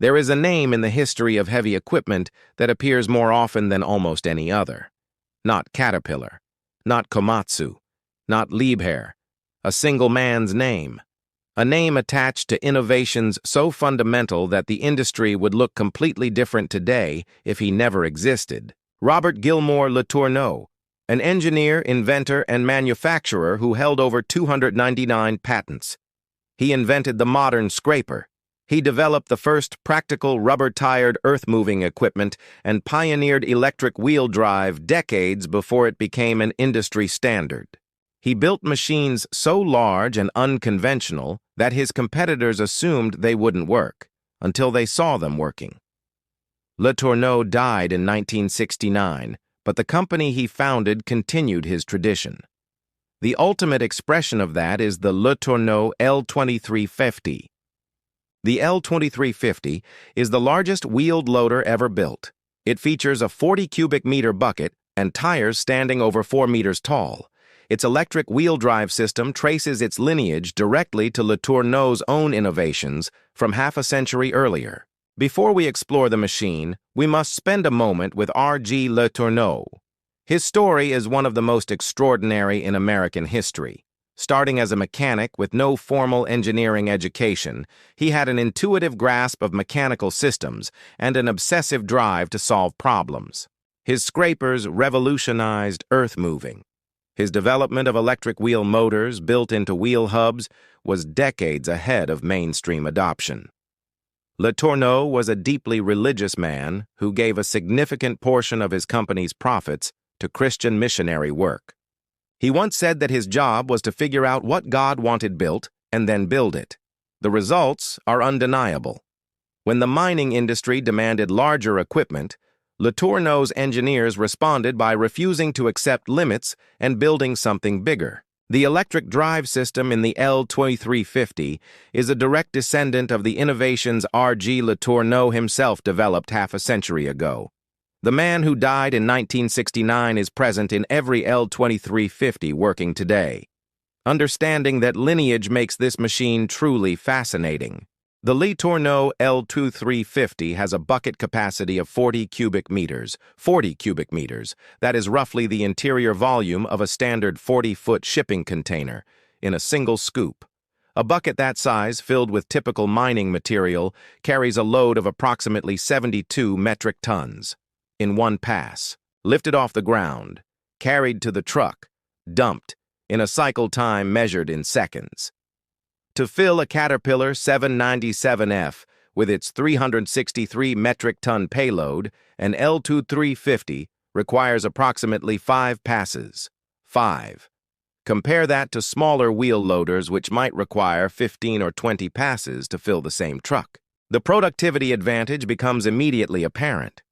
There is a name in the history of heavy equipment that appears more often than almost any other. Not Caterpillar, not Komatsu, not Liebherr. A single man's name. A name attached to innovations so fundamental that the industry would look completely different today if he never existed. Robert Gilmore LeTourneau, an engineer, inventor, and manufacturer who held over 299 patents. He invented the modern scraper. He developed the first practical rubber-tired earth-moving equipment and pioneered electric wheel drive decades before it became an industry standard. He built machines so large and unconventional that his competitors assumed they wouldn't work, until they saw them working. LeTourneau died in 1969, but the company he founded continued his tradition. The ultimate expression of that is the LeTourneau L-2350. The L-2350 is the largest wheeled loader ever built. It features a 40 cubic meter bucket and tires standing over 4 meters tall. Its electric wheel drive system traces its lineage directly to LeTourneau's own innovations from half a century earlier. Before we explore the machine, we must spend a moment with R.G. LeTourneau. His story is one of the most extraordinary in American history. Starting as a mechanic with no formal engineering education, he had an intuitive grasp of mechanical systems and an obsessive drive to solve problems. His scrapers revolutionized earth-moving. His development of electric wheel motors built into wheel hubs was decades ahead of mainstream adoption. LeTourneau was a deeply religious man who gave a significant portion of his company's profits to Christian missionary work. He once said that his job was to figure out what God wanted built and then build it. The results are undeniable. When the mining industry demanded larger equipment, LeTourneau's engineers responded by refusing to accept limits and building something bigger. The electric drive system in the L-2350 is a direct descendant of the innovations R.G. LeTourneau himself developed half a century ago. The man who died in 1969 is present in every L-2350 working today. Understanding that lineage makes this machine truly fascinating. The LeTourneau L-2350 has a bucket capacity of 40 cubic meters. 40 cubic meters, that is roughly the interior volume of a standard 40-foot shipping container, in a single scoop. A bucket that size, filled with typical mining material, carries a load of approximately 72 metric tons. In one pass, lifted off the ground, carried to the truck, dumped, in a cycle time measured in seconds. To fill a Caterpillar 797F with its 363 metric ton payload, an L-2350 requires approximately 5 passes. 5. Compare that to smaller wheel loaders which might require 15 or 20 passes to fill the same truck. The productivity advantage becomes immediately apparent.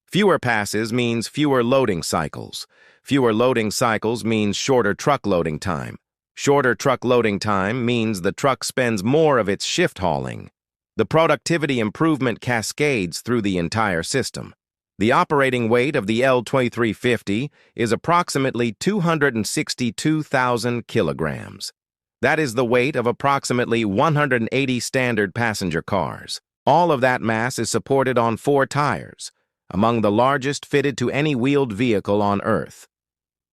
Fewer passes means fewer loading cycles. Fewer loading cycles means shorter truck loading time. Shorter truck loading time means the truck spends more of its shift hauling. The productivity improvement cascades through the entire system. The operating weight of the L-2350 is approximately 262,000 kilograms. That is the weight of approximately 180 standard passenger cars. All of that mass is supported on 4 tires, among the largest fitted to any wheeled vehicle on Earth.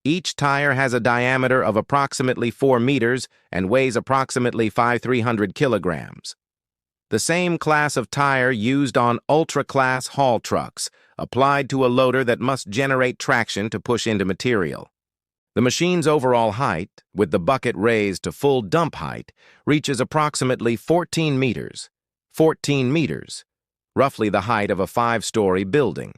Each tire has a diameter of approximately 4 meters and weighs approximately 5,300 kilograms. The same class of tire used on ultra-class haul trucks, applied to a loader that must generate traction to push into material. The machine's overall height, with the bucket raised to full dump height, reaches approximately 14 meters. 14 meters, roughly the height of a 5-story building.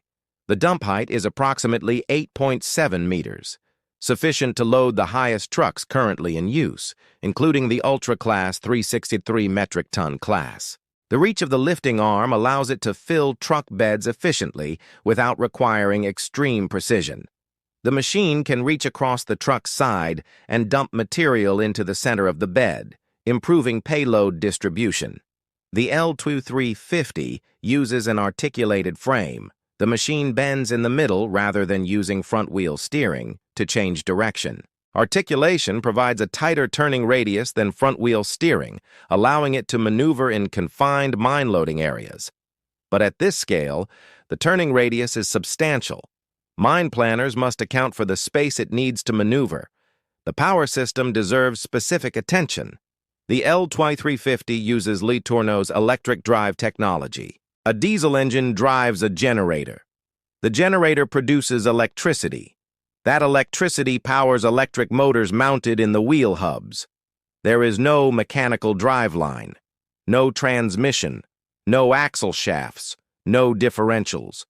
The dump height is approximately 8.7 meters. Sufficient to load the highest trucks currently in use, including the ultra-class 363 metric ton class. The reach of the lifting arm allows it to fill truck beds efficiently without requiring extreme precision. The machine can reach across the truck's side and dump material into the center of the bed, improving payload distribution. The L-2350 uses an articulated frame. The machine bends in the middle rather than using front-wheel steering to change direction. Articulation provides a tighter turning radius than front-wheel steering, allowing it to maneuver in confined mine-loading areas. But at this scale, the turning radius is substantial. Mine planners must account for the space it needs to maneuver. The power system deserves specific attention. The L-2350 uses LeTourneau's electric drive technology. A diesel engine drives a generator. The generator produces electricity. That electricity powers electric motors mounted in the wheel hubs. There is no mechanical driveline, no transmission, no axle shafts, no differentials.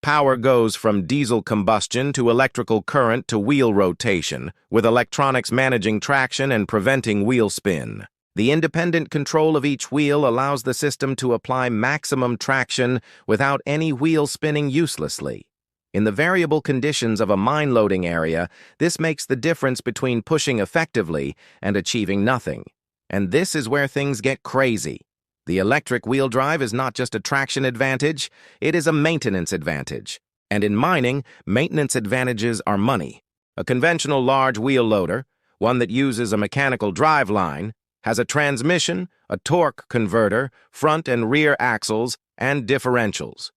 Power goes from diesel combustion to electrical current to wheel rotation, with electronics managing traction and preventing wheel spin. The independent control of each wheel allows the system to apply maximum traction without any wheel spinning uselessly. In the variable conditions of a mine loading area, this makes the difference between pushing effectively and achieving nothing. And this is where things get crazy. The electric wheel drive is not just a traction advantage, it is a maintenance advantage. And in mining, maintenance advantages are money. A conventional large wheel loader, one that uses a mechanical drive line, has a transmission, a torque converter, front and rear axles, and differentials.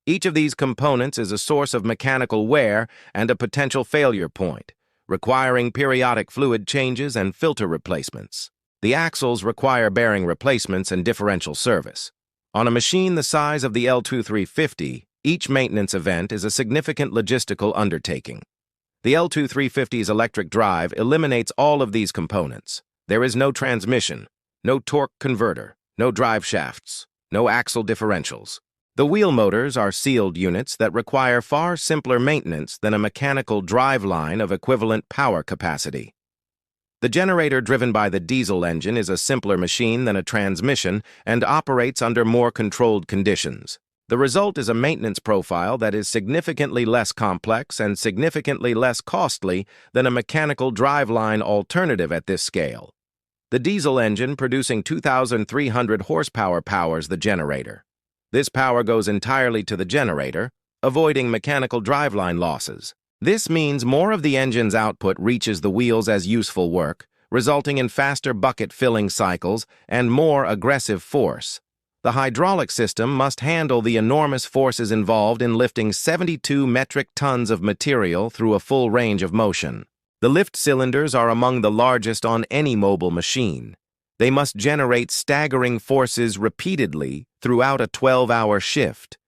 Each of these components is a source of mechanical wear and a potential failure point, requiring periodic fluid changes and filter replacements. The axles require bearing replacements and differential service. On a machine the size of the L-2350, each maintenance event is a significant logistical undertaking. The L-2350's electric drive eliminates all of these components. There is no transmission, no torque converter, no drive shafts, no axle differentials. The wheel motors are sealed units that require far simpler maintenance than a mechanical drive line of equivalent power capacity. The generator driven by the diesel engine is a simpler machine than a transmission and operates under more controlled conditions. The result is a maintenance profile that is significantly less complex and significantly less costly than a mechanical driveline alternative at this scale. The diesel engine producing 2,300 horsepower powers the generator. This power goes entirely to the generator, avoiding mechanical driveline losses. This means more of the engine's output reaches the wheels as useful work, resulting in faster bucket filling cycles and more aggressive force. The hydraulic system must handle the enormous forces involved in lifting 72 metric tons of material through a full range of motion. The lift cylinders are among the largest on any mobile machine. They must generate staggering forces repeatedly throughout a 12-hour shift.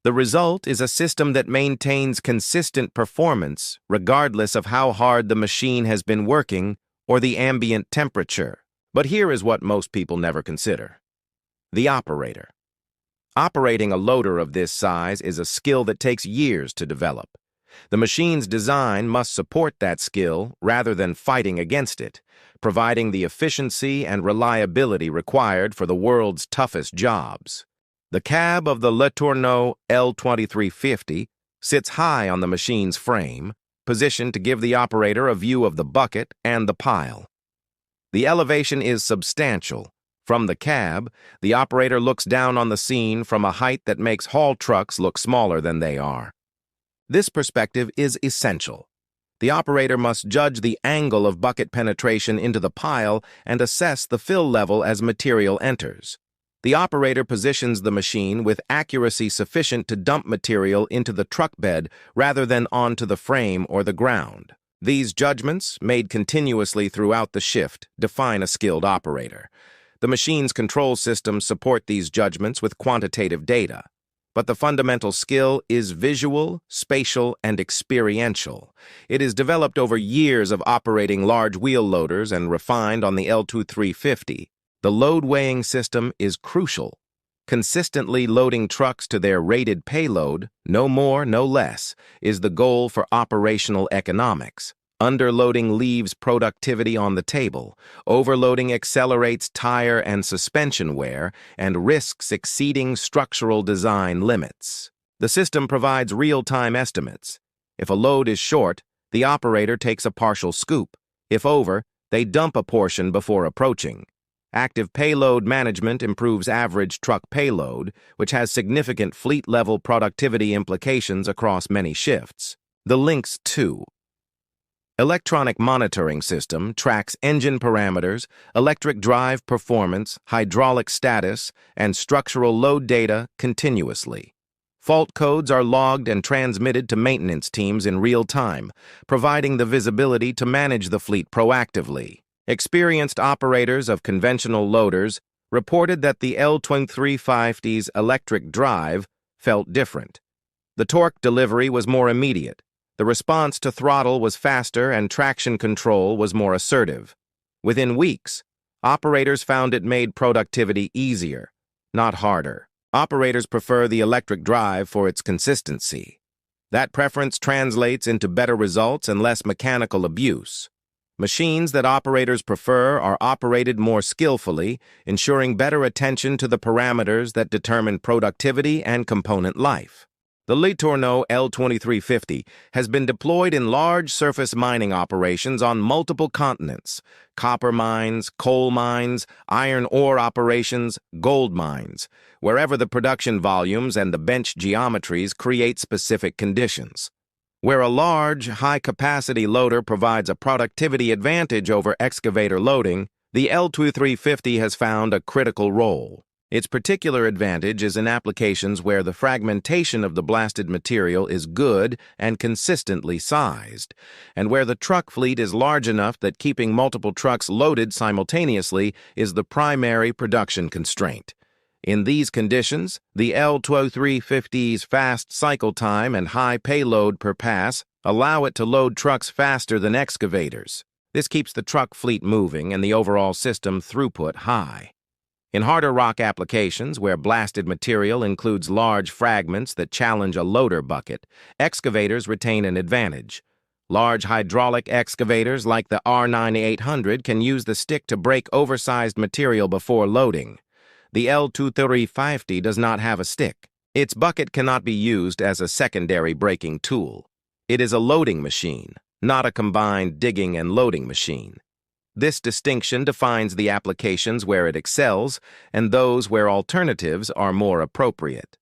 The result is a system that maintains consistent performance regardless of how hard the machine has been working or the ambient temperature. But here is what most people never consider. The operator. Operating a loader of this size is a skill that takes years to develop. The machine's design must support that skill rather than fighting against it, providing the efficiency and reliability required for the world's toughest jobs. The cab of the LeTourneau L-2350 sits high on the machine's frame, positioned to give the operator a view of the bucket and the pile. The elevation is substantial. From the cab, the operator looks down on the scene from a height that makes haul trucks look smaller than they are. This perspective is essential. The operator must judge the angle of bucket penetration into the pile and assess the fill level as material enters. The operator positions the machine with accuracy sufficient to dump material into the truck bed rather than onto the frame or the ground. These judgments, made continuously throughout the shift, define a skilled operator. The machine's control systems support these judgments with quantitative data. But the fundamental skill is visual, spatial, and experiential. It is developed over years of operating large wheel loaders and refined on the L-2350. The load weighing system is crucial. Consistently loading trucks to their rated payload, no more, no less, is the goal for operational economics. Underloading leaves productivity on the table. Overloading accelerates tire and suspension wear and risks exceeding structural design limits. The system provides real-time estimates. If a load is short, the operator takes a partial scoop. If over, they dump a portion before approaching. Active payload management improves average truck payload, which has significant fleet-level productivity implications across many shifts. The links to Electronic monitoring system tracks engine parameters, electric drive performance, hydraulic status, and structural load data continuously. Fault codes are logged and transmitted to maintenance teams in real time, providing the visibility to manage the fleet proactively. Experienced operators of conventional loaders reported that the L-2350's electric drive felt different. The torque delivery was more immediate. The response to throttle was faster and traction control was more assertive. Within weeks, operators found it made productivity easier, not harder. Operators prefer the electric drive for its consistency. That preference translates into better results and less mechanical abuse. Machines that operators prefer are operated more skillfully, ensuring better attention to the parameters that determine productivity and component life. The LeTourneau L-2350 has been deployed in large surface mining operations on multiple continents: copper mines, coal mines, iron ore operations, gold mines, wherever the production volumes and the bench geometries create specific conditions. Where a large, high-capacity loader provides a productivity advantage over excavator loading, the L-2350 has found a critical role. Its particular advantage is in applications where the fragmentation of the blasted material is good and consistently sized, and where the truck fleet is large enough that keeping multiple trucks loaded simultaneously is the primary production constraint. In these conditions, the L-2350's fast cycle time and high payload per pass allow it to load trucks faster than excavators. This keeps the truck fleet moving and the overall system throughput high. In harder rock applications, where blasted material includes large fragments that challenge a loader bucket, excavators retain an advantage. Large hydraulic excavators like the R9800 can use the stick to break oversized material before loading. The L-2350 does not have a stick. Its bucket cannot be used as a secondary braking tool. It is a loading machine, not a combined digging and loading machine. This distinction defines the applications where it excels and those where alternatives are more appropriate.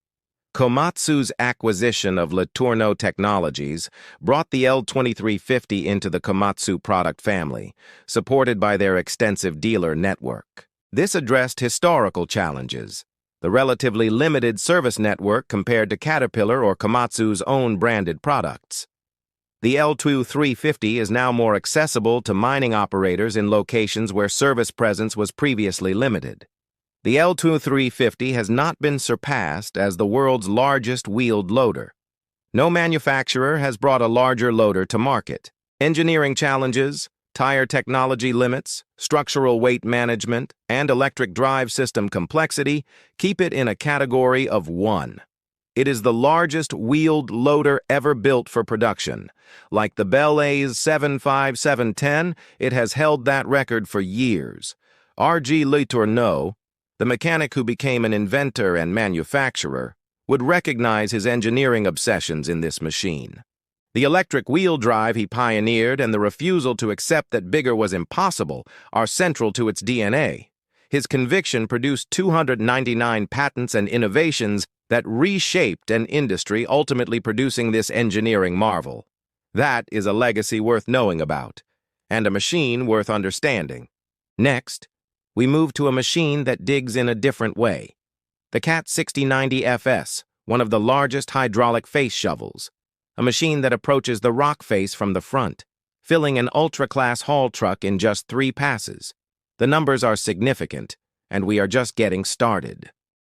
Komatsu's acquisition of LeTourneau Technologies brought the L-2350 into the Komatsu product family, supported by their extensive dealer network. This addressed historical challenges: the relatively limited service network compared to Caterpillar or Komatsu's own branded products. The L-2350 is now more accessible to mining operators in locations where service presence was previously limited. The L-2350 has not been surpassed as the world's largest wheeled loader. No manufacturer has brought a larger loader to market. Engineering challenges, tire technology limits, structural weight management, and electric drive system complexity keep it in a category of one. It is the largest wheeled loader ever built for production. Like the Bell A's 75710, it has held that record for years. R.G. LeTourneau, the mechanic who became an inventor and manufacturer, would recognize his engineering obsessions in this machine. The electric wheel drive he pioneered and the refusal to accept that bigger was impossible are central to its DNA. His conviction produced 299 patents and innovations that reshaped an industry, ultimately producing this engineering marvel. That is a legacy worth knowing about, and a machine worth understanding. Next, we move to a machine that digs in a different way. The CAT 6090 FS, one of the largest hydraulic face shovels. A machine that approaches the rock face from the front, filling an ultra-class haul truck in just 3 passes. The numbers are significant, and we are just getting started.